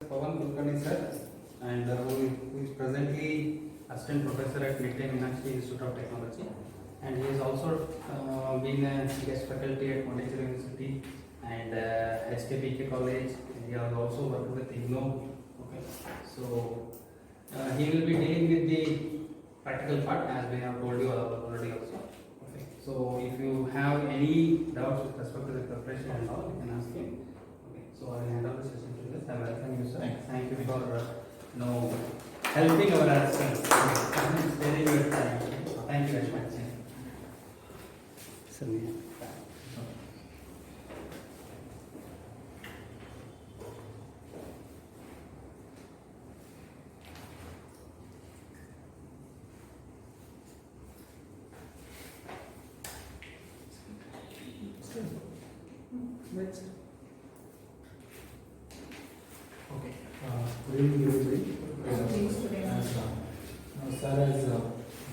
Sir, and who is presently assistant professor at Midday Meenakshi Institute of Technology, and he has also been a guest faculty at Pondicherry University and HKPK College. He has also worked with IGNO. Okay, so he will be dealing with the practical part as we have told you already also. Okay, so if you have any doubts with respect to the preparation and all, you can ask him. Okay, so I will hand over the session to this. I welcome you, sir. Thank you for helping our assistants. Sparing your time. Thank you very much. Okay. Good evening, everybody. Sir has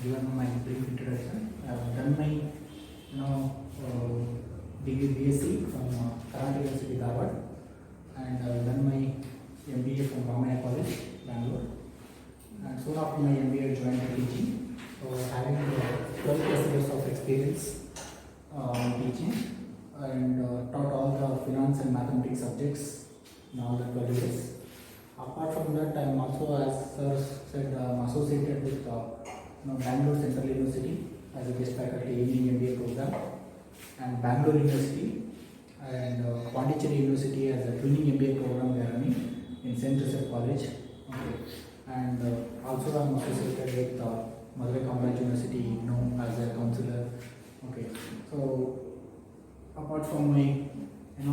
given my brief introduction. I have done my degree BSc from Karnataka University, Dharwad, and I have done my MBA from Ramaya College, Bangalore. And soon after my MBA, I joined teaching. So having 12 plus years of experience in teaching, and taught all the finance and mathematics subjects in all the 12 years. Apart from that, I am also, as sir said, associated with Bangalore Central University as a guest faculty in MBA program, and Bangalore University and Pondicherry University as a twinning MBA program we are running in St. Joseph College. Okay. And also I am associated with Madurai Commonwealth University, as a counselor. Okay. So apart from my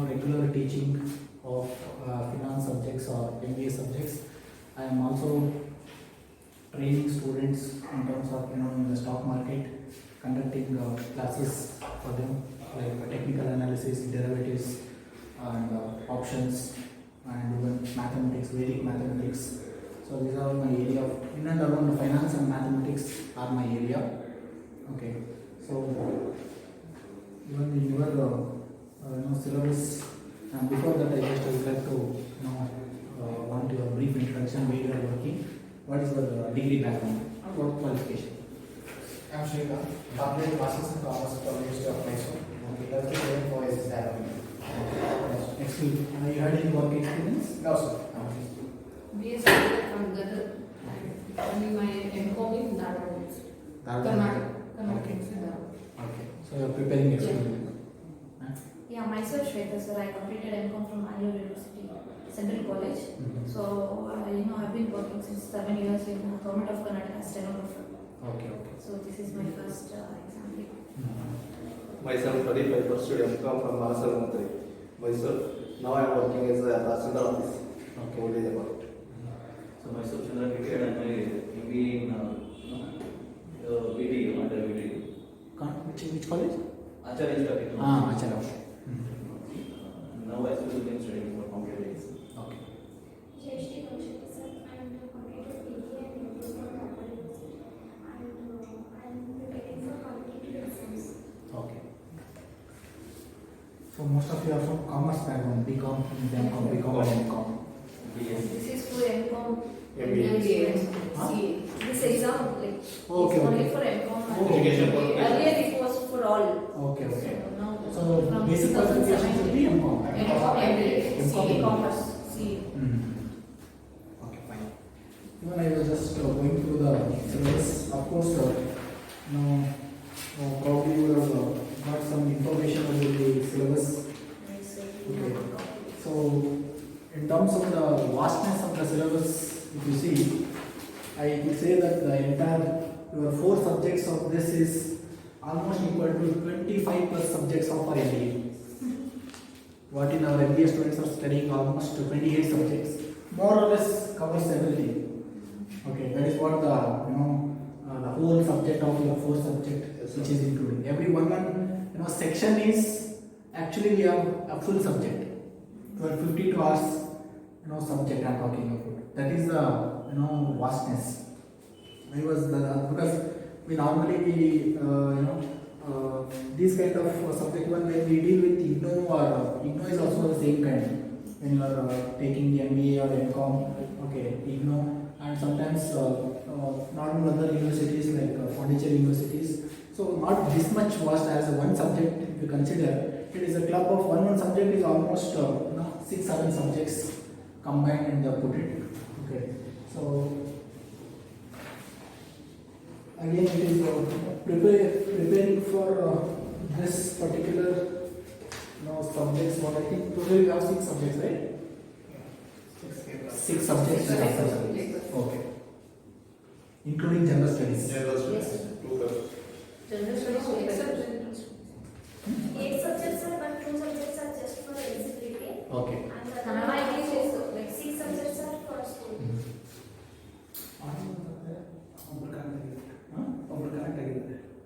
regular teaching of finance subjects or MBA subjects, I am also training students in terms of in the stock market, conducting classes for them like technical analysis, derivatives, and options, and even mathematics, Vedic mathematics. So these are my area of in and around finance and mathematics are my area. Okay, so even in your syllabus. And before that, I just would like to want your brief introduction where you are working. What is your degree background or what qualification? I am Shrikant, completed Masters in Commerce from the University of Mysore. Currently doing for SSC Academy. Excellent. You had any work experience? No, sir. BSc from Gadar. And my MCOM in Dharwad. Okay. Okay. So you are preparing experiment. Yeah, myself Shweta sir. I completed MCOM from Bangalore University, Central College. So I've been working since 7 years in the Government of Karnataka as stenographer. Okay. So this is my first exam. Myself, 35 student come from Manasalamantri, Mysore. Now I am working as a Tahsildar office. Okay. Only about. So myself, Chandra Cricket, and my MBA in VTU, under VTU. Which college? Acharya Institute. Acharya. Now I still been studying for computer science. Okay. Jayashri Kaushik sir, I am completed BA and MBA from Dharwad University, and I am preparing for competitive exams. Okay. So most of you are from commerce background, BCom, BCom and MCom. This is for MCOM. MBA. CA. This exam Okay, is only okay. for MCOM. Education for Earlier it was for all. Okay, okay. So now So from basic qualification should be MCom. MCOM, MBA, MCom. CA, Commerce, CA. Okay, fine. Even I was just going through the syllabus. Of course, probably you would have got some information about the syllabus. Okay. So, in terms of the vastness of the syllabus, if you see, I would say that the entire your 4 subjects of this is almost equal to 25 plus subjects of our MBA. What in our MBA students are studying almost 28 subjects, more or less covers everything. Okay, that is what the whole subject of your 4 subject which is including. Every one section is actually we have a full subject. 52 hours subject I am talking about. That is the vastness. Because we normally these kind of subject when we deal with IGNO or IGNO is also the same kind. when you are taking MBA or MCom, okay, IGNO, and sometimes normal other universities like Pondicherry universities. So not this much vast as one subject. If you consider, it is a club of one subject is almost 6-7 subjects combined and they put it. Okay, so again it is preparing for this particular subjects. What I think today we have 6 subjects, right? 6 subjects. Okay, including general studies. General studies, Yes. 2 papers. General studies, No, except except general studies. 8 subjects are, but 2 subjects are just for eligibility. Okay. And the Kannada other English is like 6 subjects are for school.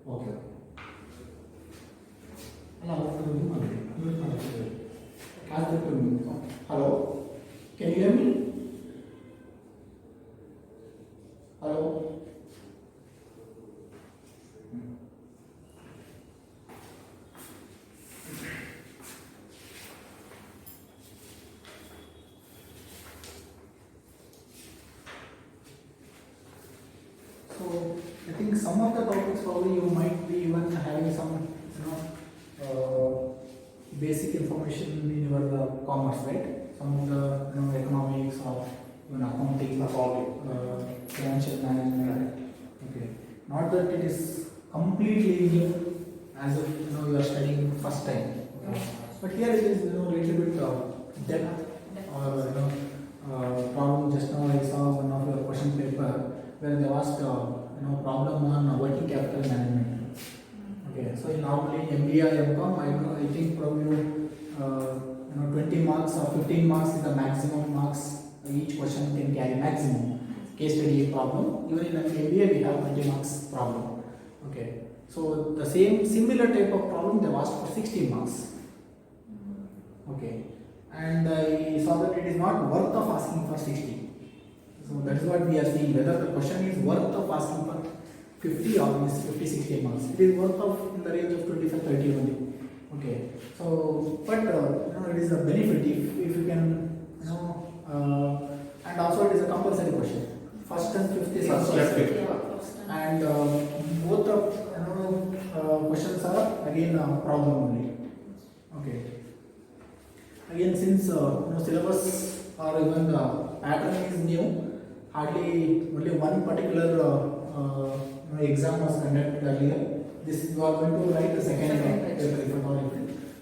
Okay. Hello, can you hear me? Hello. So I think some of the topics probably you might be even having some, basic information in your commerce, right? Some of the economics or even accounting, financial management. Okay, not that it is completely new as if you are studying first time. Okay. But here it is little bit depth or problem. Just now I saw one of your question paper where they asked problem on working capital management. Okay, so normally MBA, MCom, I think probably 20 marks or 15 marks is the maximum marks each question can carry maximum. Case study problem. Even in an MBA we have 20 marks problem. Okay, so the similar type of problem they asked for 16 marks. Okay, and I saw that it is not worth of asking for 60. So that is what we are seeing, whether the question is worth of asking for 50 or 50-60 marks. It is worth of in the range of 25-30 only. Okay, so but it is a benefit if you can and also it is a compulsory question. First and fifth is also and both the questions are again problem only. Okay. Again, since syllabus or even the pattern is new, hardly only one particular exam was conducted earlier. This you are going to write the second paper if at all.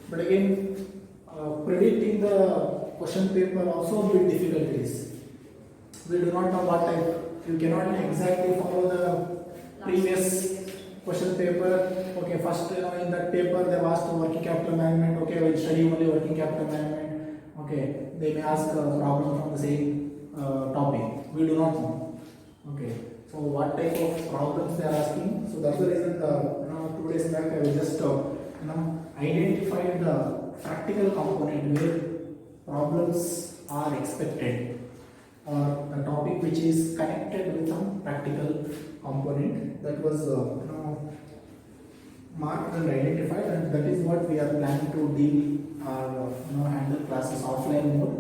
But again, predicting the question paper also a bit difficult it is. We do not know what type. You cannot exactly follow the previous question paper. Okay, first in that paper they asked working capital management. Okay, we'll study only working capital management. Okay, they may ask a problem from the same topic. We do not know. Okay, so what type of problems they are asking? So that's the reason 2 days back I will just identified the practical component where problems are expected, or a topic which is connected with some practical component that was marked and identified, and that is what we are planning to deal or handle classes offline mode.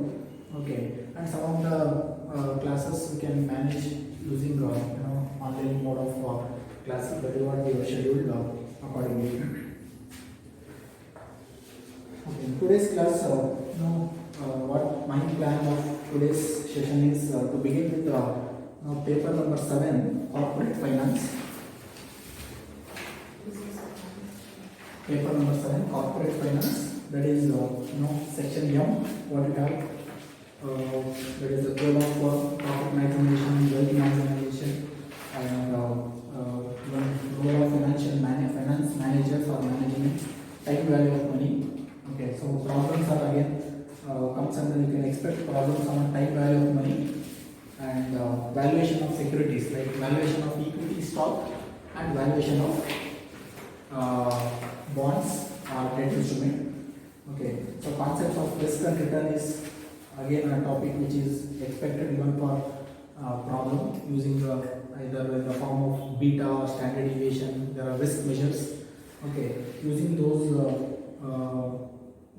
Okay, and some of the classes we can manage using online mode of classes. That is what we have scheduled accordingly. Okay, in today's class, what my plan of today's session is to begin with paper number 7, corporate finance. Paper number 7, corporate finance. That is section M. What we have. That is the goal of profit maximization, wealth maximization, and role of finance managers or management, time value of money. Okay, so problems are again comes under, you can expect problems on time value of money and valuation of securities, like valuation of equity stock and valuation of bonds or debt instrument. Okay, so concepts of risk and return is again a topic which is expected even for problem using either in the form of beta or standard deviation. There are risk measures. Okay, using those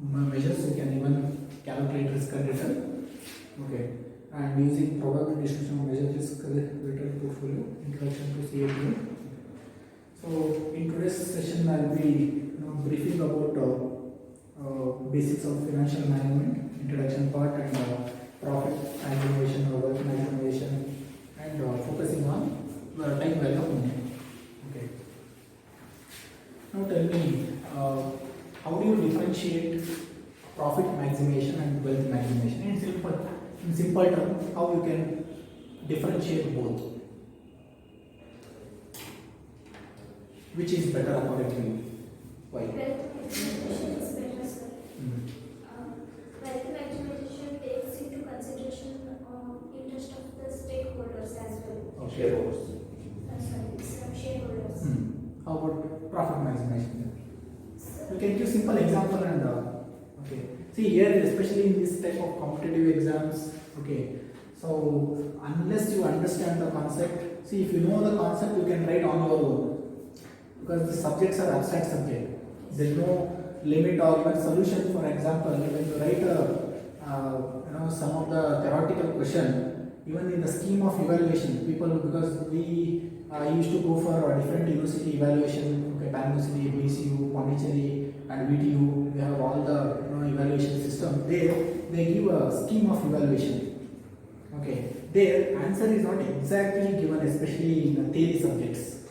measures you can even calculate risk and return. Okay, and using probability distribution of measure risk return portfolio, introduction to CAPM. So in today's session, I will be briefing about basics of financial management, introduction part, and profit maximization or wealth maximization, and focusing on time value of money. Okay. Now tell me, how do you differentiate profit maximization and wealth maximization? In simple terms, how you can differentiate both? Which is better according to you? Why? Wealth maximization is better, sir. Mhm. Wealth maximization takes into consideration interest of the stakeholders as well. Shareholders. Sorry, shareholders. How about profit maximization? So, You can give simple example and okay. See here, especially in this type of competitive exams, okay. So unless you understand the concept, see if you know the concept, you can write on your own. Because the subjects are abstract subject. There is no limit or even solution. For example, when you write some of the theoretical question, even in the scheme of evaluation, people, because we used to go for a different university evaluation, okay, Pan University, BCU, Pondicherry, and VTU. We have all the evaluation system. They give a scheme of evaluation. Okay, their answer is not exactly given, especially in theory subjects.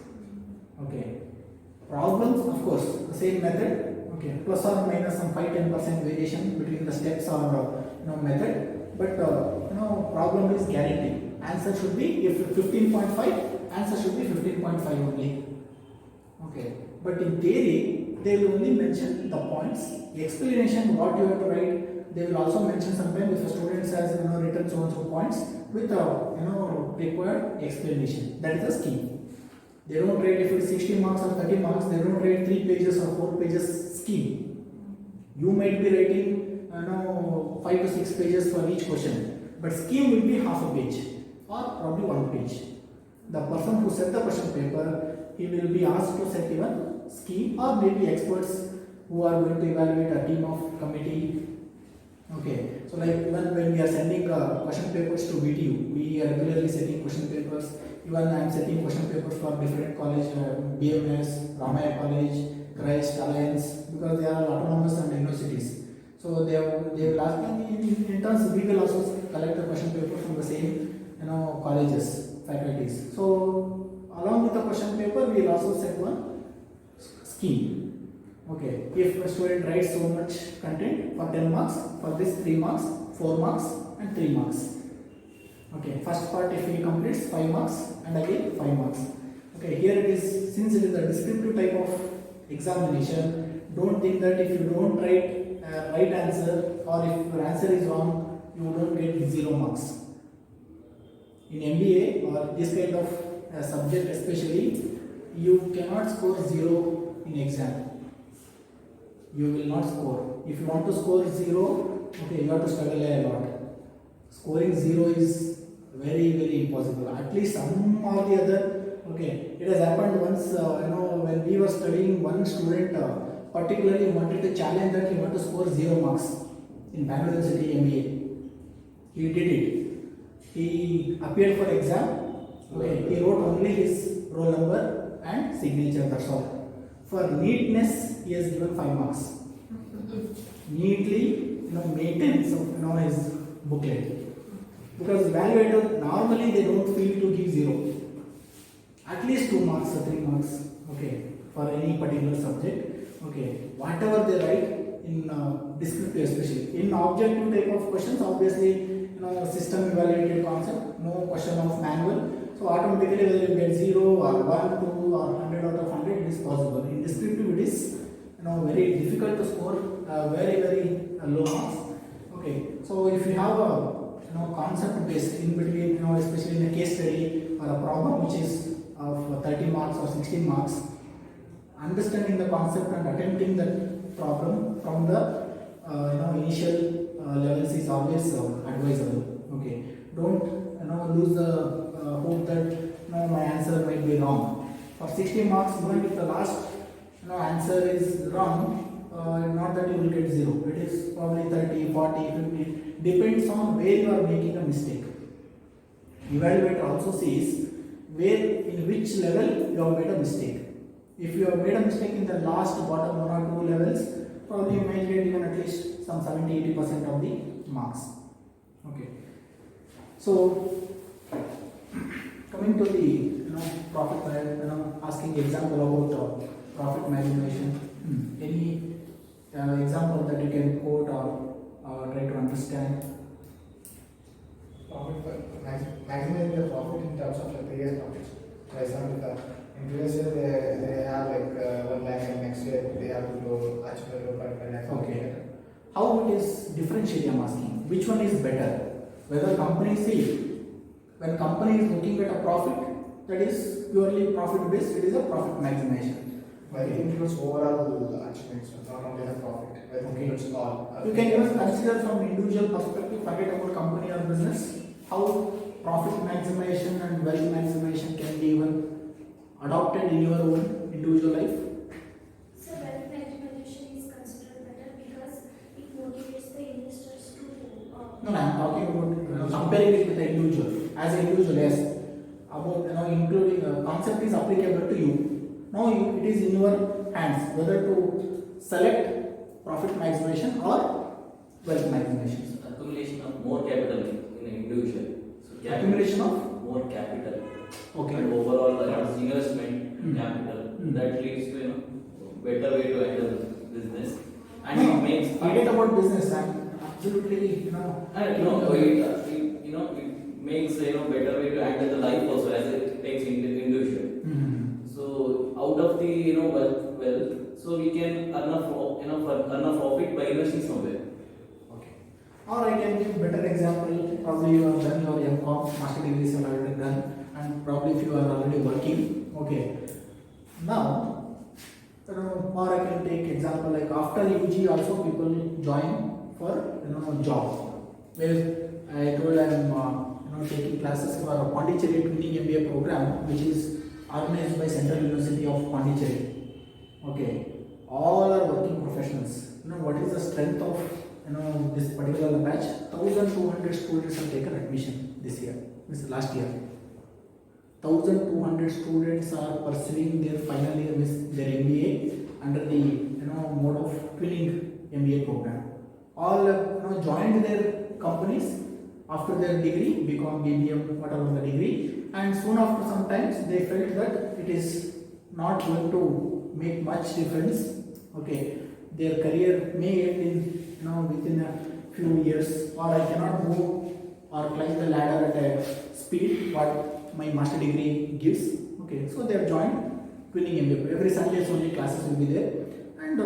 Okay. Problems, of course, the same method, okay, plus or minus some 5-10% variation between the steps or method, but problem is guaranteed. Answer should be, if 15.5, answer should be 15.5 only. Okay, but in theory, they will only mention the points, the explanation, what you have to write. They will also mention sometimes if a student has written so and so points with required explanation. That is the scheme. They don't write if it's 60 marks or 30 marks, they don't write 3 pages or 4 pages scheme. You might be writing 5 to 6 pages for each question, but scheme will be half a page or probably 1 page. The person who set the question paper, he will be asked to set even scheme, or maybe experts who are going to evaluate a team of committee. Okay, so like even when we are sending question papers to VTU, we are regularly setting question papers. Even I am setting question papers for different college, BMS, Ramaya College, Christ, Alliance, because they are autonomous and universities. So they will ask, and in turns we will also collect the question paper from the same colleges, faculties. So along with the question paper, we will also set one scheme. Okay, if a student writes so much content for 10 marks, for this 3 marks, 4 marks, and 3 marks. Okay, first part if he completes 5 marks and again 5 marks. Okay, here it is, since it is a descriptive type of examination, don't think that if you don't write right answer or if your answer is wrong, you don't get 0 marks. In MBA or this kind of subject especially, you cannot score 0 in exam. You will not score. If you want to score 0, okay, you have to struggle a lot. Scoring 0 is very impossible. At least some or the other. Okay, it has happened once. When we were studying, one student particularly wanted to challenge that he wanted to score 0 marks in Bangalore University MBA. He did it. He appeared for exam. Okay, he wrote only his roll number and signature. That's all. For neatness, he has given 5 marks. Neatly, maintenance of his booklet. Because evaluator normally they don't feel to give 0. At least 2 marks or 3 marks. Okay, for any particular subject. Okay, whatever they write in descriptive, especially in objective type of questions, obviously system evaluated concept, no question of manual. So automatically whether you get 0 or 1, 2 or 100 out of 100, it is possible. In descriptive it is very difficult to score very low marks. Okay, so if you have a concept based in between, especially in a case study or a problem which is of 30 marks or 16 marks, understanding the concept and attempting that problem from the initial levels is always advisable. Okay, don't lose the hope that my answer might be wrong. For 60 marks, even if the last answer is wrong, not that you will get 0. It is probably 30, 40, 50. Depends on where you are making a mistake. Evaluator also sees where in which level you have made a mistake. If you have made a mistake in the last bottom 1 or 2 levels, probably you may get even at least some 70-80% of the marks. Okay. So coming to the profit, asking example about profit maximization. Any example that you can quote or try to understand? Maximizing the profit in terms of the previous profits. For example, in previous year they have like 1 lakh, and next year they have to go achieve 1.5 lakh. Okay. How it is differentiating? I'm asking. Which one is better? Whether company when company is looking at a profit, that is purely profit based, it is a profit maximization. But it includes overall achievements, not only the profit. But it includes all. You can even consider from individual perspective, forget about company or business, how profit maximization and wealth maximization can be even adopted in your own individual life. So wealth maximization is considered better because it motivates the investors to. No, I am talking about comparing it with the individual. As an individual, yes. About including concept is applicable to you. Now it is in your hands whether to select profit maximization or wealth maximization. So accumulation of more capital in an individual. So Accumulation of more capital. okay. And overall investment capital that leads to better way to handle business, and it makes Forget about business. I'm absolutely it makes better way to handle the life also as it takes individual. So out of the wealth, so we can earn a profit by investing somewhere. Okay. Or I can give better example. Probably you have done your MCOM, master degrees you have already done, and probably if you are already working. Okay. Now, or I can take example like after UG also people join for job. Where I told I am taking classes for a Pondicherry Twinning MBA program, which is organized by Central University of Pondicherry. Okay, all are working professionals. What is the strength of this particular batch? 1,200 students have taken admission this year. This is last year. 1,200 students are pursuing their final year with their MBA under the mode of Twinning MBA program. All joined their companies after their degree, BCom, BBM, whatever the degree, and soon after sometimes they felt that it is not going to make much difference. Okay, their career may end in within a few years, or I cannot go or climb the ladder at a speed what my master degree gives. Okay, so they have joined Twinning MBA. Every Sunday only classes will be there, and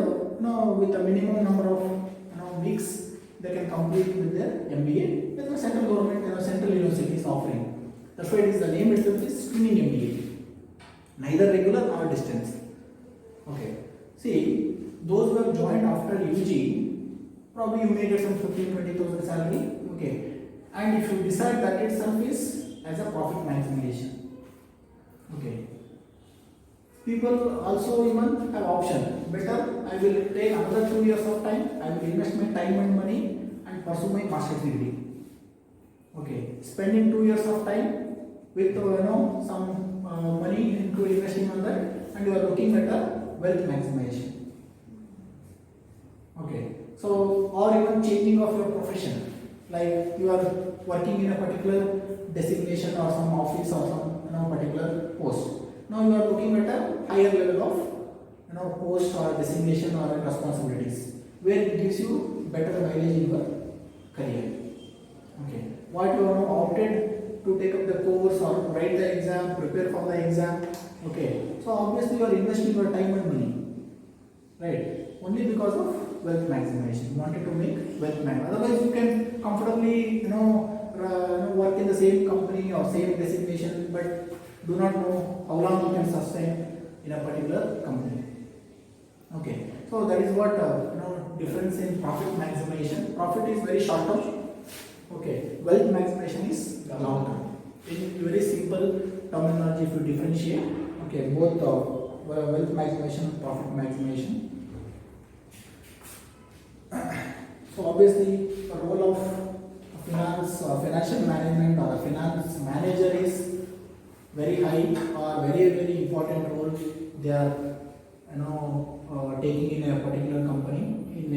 with a minimum number of weeks they can complete with their MBA. The central government, central university is offering. That's why it is the name itself is Twinning MBA. Neither regular nor distance. Okay. See, those who have joined after UG, probably you may get some 15,000-20,000 salary. Okay. And if you decide that itself is as a profit maximization. Okay. People also even have option. Better, I will take another 2 years of time. I will invest my time and money and pursue my master's degree. Okay, spending 2 years of time with some money into investing on that, and you are looking at a wealth maximization. Okay, so or even changing of your profession, like you are working in a particular designation or some office or some particular post. Now you are looking at a higher level of post or designation or responsibilities, where it gives you better mileage in your career. Okay, what you have opted to take up the course or write the exam, prepare for the exam. Okay, so obviously you are investing your time and money, right? Only because of wealth maximization. You wanted to make wealth maximization. Otherwise, you can comfortably work in the same company or same designation, but do not know how long you can sustain in a particular company. Okay, so that is what difference in profit maximization. Profit is very short term. Okay, wealth maximization is long term. In very simple terminology, if you differentiate, okay, both wealth maximization and profit maximization. So obviously, the role of financial management or a finance manager is very high or very important role they are taking in a particular company in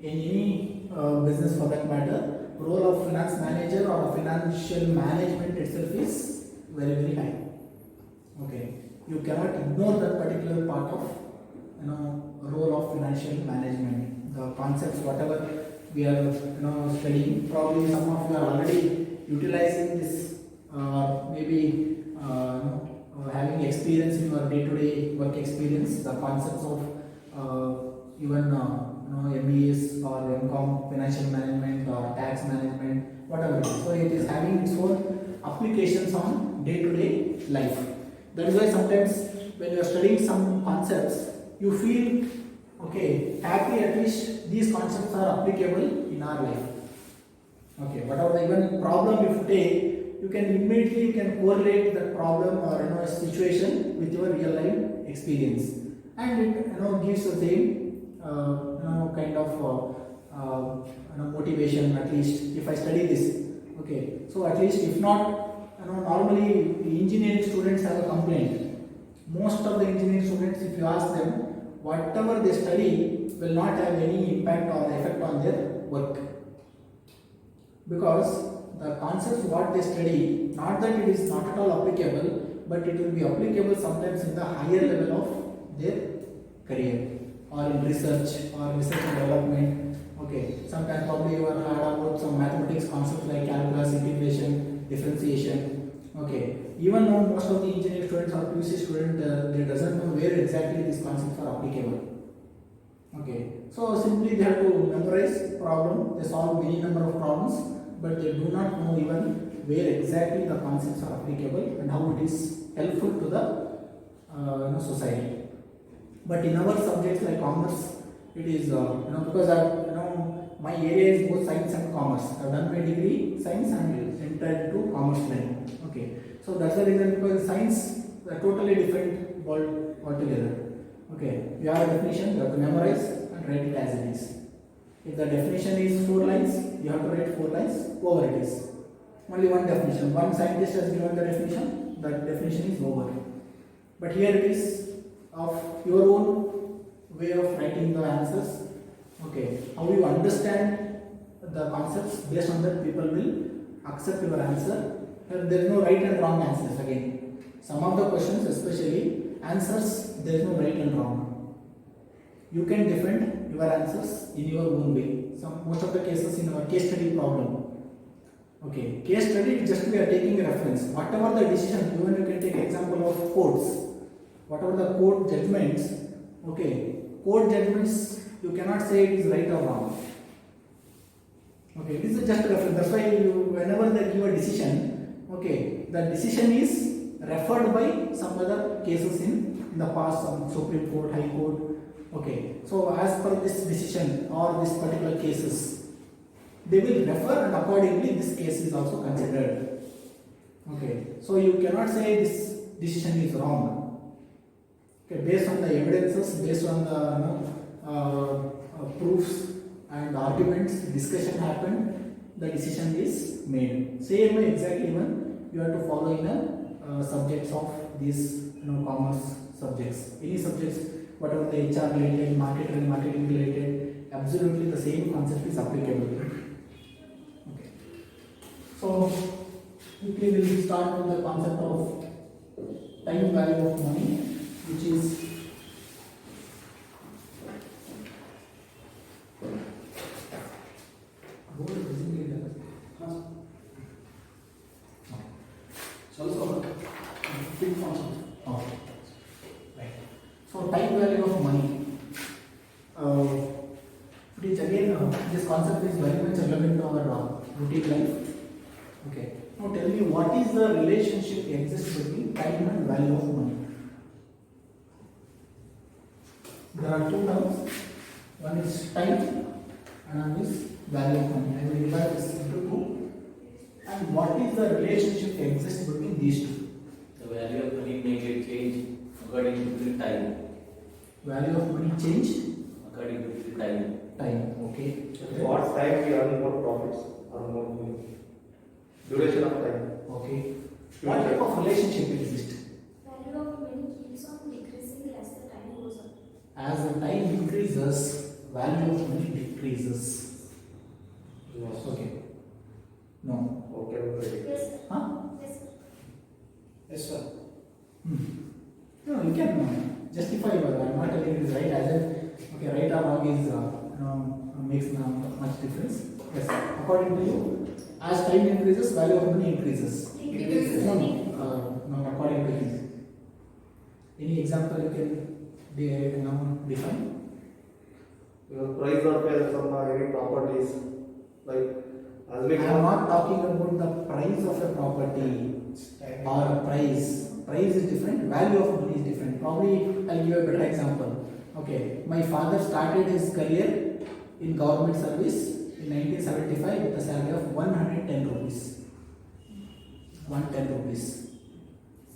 any business for that matter. Role of finance manager or financial management itself is very high. Okay, you cannot ignore that particular part of role of financial management. The concepts whatever we are studying, probably some of you are already utilizing this, maybe having experience in your day-to-day work experience, the concepts of even MBS or MCOM, financial management or tax management, whatever it is. So it is having its own applications on day-to-day life. That is why sometimes when you are studying some concepts, you feel okay, happy at least these concepts are applicable in our life. Okay, whatever the even problem if you take, you can immediately correlate that problem or a situation with your real life experience, and it gives the same kind of motivation. At least if I study this, okay, so at least if not, normally the engineering students have a complaint. Most of the engineering students, if you ask them, whatever they study will not have any impact or effect on their work, because the concepts what they study, not that it is not at all applicable, but it will be applicable sometimes in the higher level of their career or in research and development. Okay, sometimes probably you are heard about some mathematics concepts like calculus, integration, differentiation. Okay, even though most of the engineering students or PUC students they doesn't know where exactly these concepts are applicable. Okay, so simply they have to memorize problem, they solve many number of problems, but they do not know even where exactly the concepts are applicable and how it is helpful to the society. But in our subjects like commerce, it is because my area is both science and commerce. I've done my degree science and entered into commerce line. Okay, so that's the reason, because science is a totally different world altogether. Okay, you have a definition, you have to memorize and write it as it is. If the definition is 4 lines, you have to write 4 lines over it is. Only one definition. One scientist has given the definition, that definition is over. But here it is of your own way of writing the answers. Okay, how you understand the concepts, based on that people will accept your answer. There is no right and wrong answers again. Some of the questions, especially answers, there is no right and wrong. You can defend your answers in your own way. Most of the cases in our case study problem. Okay, case study just we are taking a reference. Whatever the decision, even you can take example of courts. Whatever the court judgments, okay, court judgments you cannot say it is right or wrong. Okay, it is just a reference. That's why whenever they give a decision, okay, the decision is referred by some other cases in the past, some Supreme Court, High Court. Okay, so as per this decision or this particular cases, they will refer, and accordingly this case is also considered. Okay, so you cannot say this decision is wrong. Okay, based on the evidences, based on the proofs and arguments, discussion happened, the decision is made. Same way exactly even you have to follow in a subjects of these commerce subjects. Any subjects, whatever the HR related, marketing related, absolutely the same concept is applicable. Okay. So quickly we will start with the concept of time value of money, which is so time value of money. Which again, this concept is very much relevant to our routine life. Okay. Now tell me, what is the relationship exists between time and value of money? There are two terms. One is time and one is value of money. I will divide this into two. And what is the relationship exists between these two? The value of money may get changed according to the time. Value of money change According to the time. time. Okay. The What time we earn more profits or more money? Duration of time. Okay. What type of relationship exists? Value of money keeps on decreasing as the time goes on. As the time increases, value of money decreases. Yes. Okay. No. Okay, okay. Yes, sir. Huh? Yes, sir. Yes, sir. No, you can justify your. I'm not telling it is right. As if okay, right or wrong is makes much difference. Yes. According to you, as time increases, value of money increases. Decreases. No, according to him. Any example you can define? Price of some any properties like as I we am not talking about the price of a property or price. Price is different, value of money is different. Probably I'll give a better example. Okay, my father started his career in government service in 1975 with a salary of 110 rupees. 110 rupees.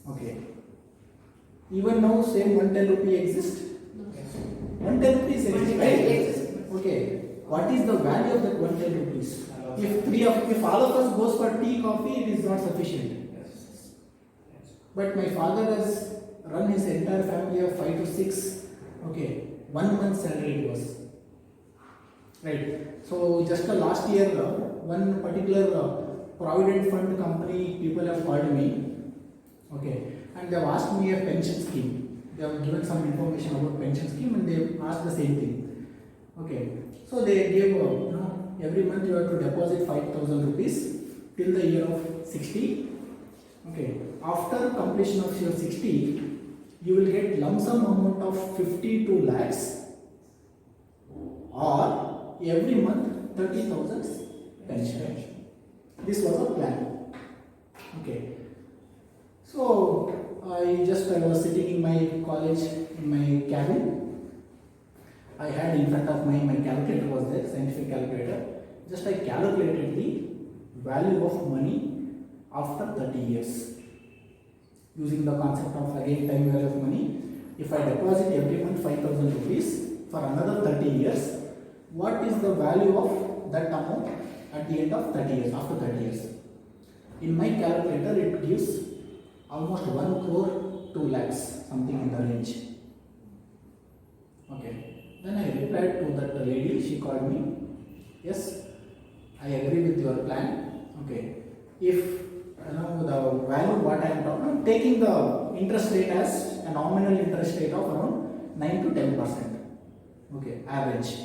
Okay. Even now, same 110 rupee exists. 110 rupees exists, right? Okay. What is the value of that 110 rupees? If all of us goes for tea, coffee, it is not sufficient. But my father has run his entire family of 5 to 6. Okay, 1 month salary it was. Right. So just last year, one particular provident fund company people have called me. Okay, and they have asked me a pension scheme. They have given some information about pension scheme and they have asked the same thing. Okay, so they gave every month you have to deposit 5,000 rupees till the year of 60. Okay, after completion of your 60, you will get lump sum amount of 52 lakhs or every month 30,000 pension. This was a plan. Okay. So I was sitting in my college in my cabin. I had in front of my calculator was there, scientific calculator. Just I calculated the value of money after 30 years. Using the concept of again time value of money. If I deposit every month 5,000 rupees for another 30 years, what is the value of that amount at the end of 30 years, after 30 years? In my calculator, it gives almost 1 crore 2 lakhs, something in the range. Okay. Then I replied to that lady, she called me. Yes, I agree with your plan. Okay. If the value what I am talking, taking the interest rate as a nominal interest rate of around 9 to 10%. Okay, average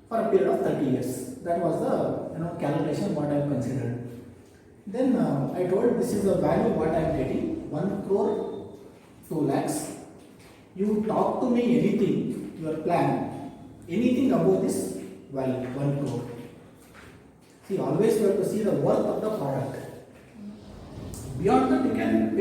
for a period of 30 years. That was the calculation what I have considered. Then I told this is the value what I am getting, 1 crore 2 lakhs. You talk to me anything, your plan, anything above this value, 1 crore. See, always you have to see the worth of the product. Beyond that, you can